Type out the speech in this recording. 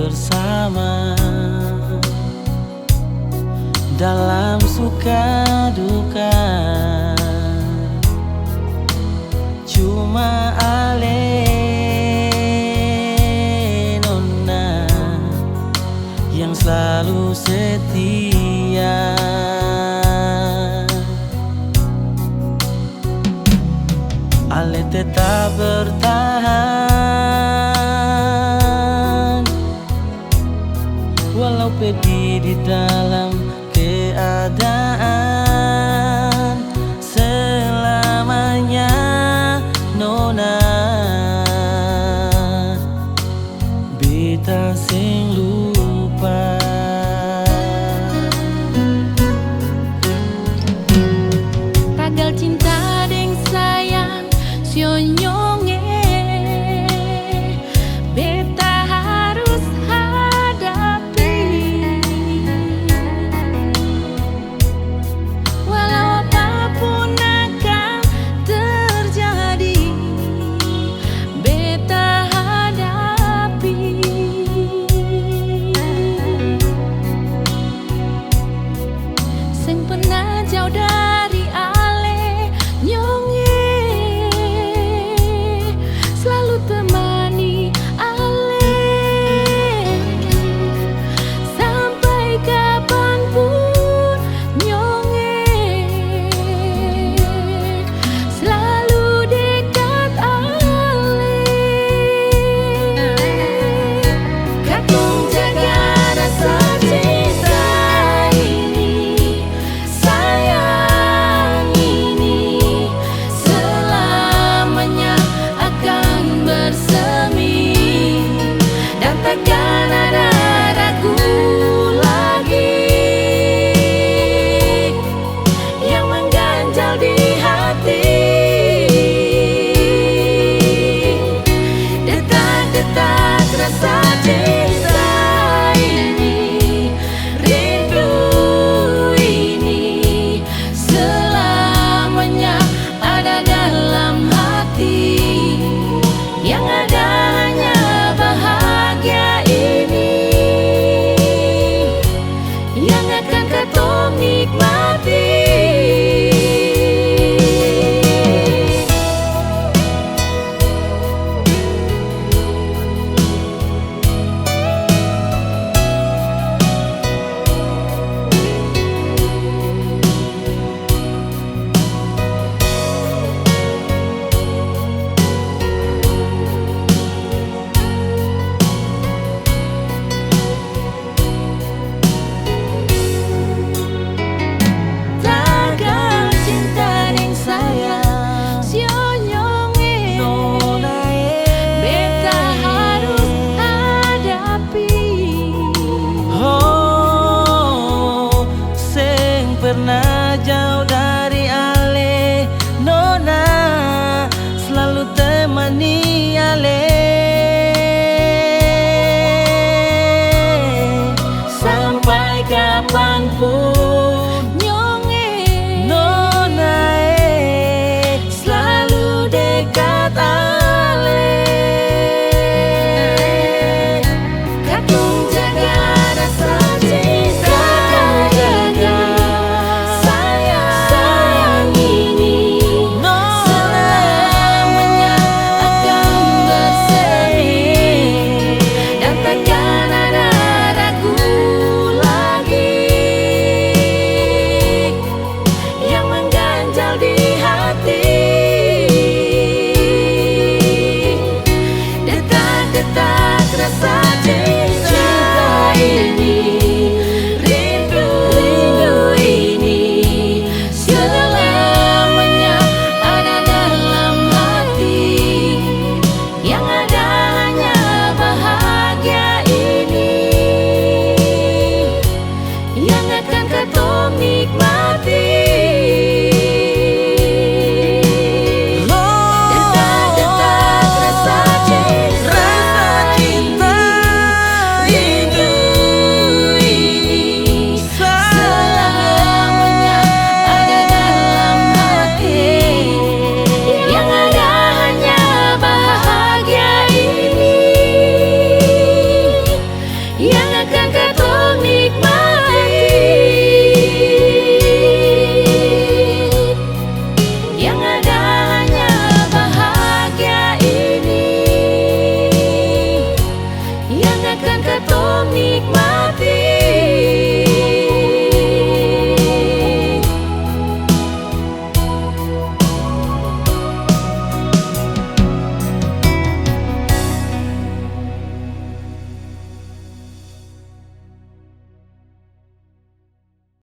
bersama dalam suka duka. Cuma ale nona yang selalu setia. Ale tetap bertahan walau pedih di dalam keadaan selamanya nona. Beta sing lupa. Tagal cinta deng sayang sionyonge, beta harus hadapi. Walau apapun akan terjadi, beta hadapi. Sing pernah jauh dari ale nyonge, selalu temani ale sampai kapanpun nyonge, selalu dekat ale. Katong jaga rasa cinta ini, sayang ini selamanya akan bersemi dan takkan ada ragu lagi yang mengganjal di hati. Detak-detak rasa cinta ini, rindu ini selamanya ada dalam hati. Yang ada hanya bahagia ini yang akan katong nikmati. Tagal cinta deng sayang sionyonge, beta harus hadapi. Oh, sing pernah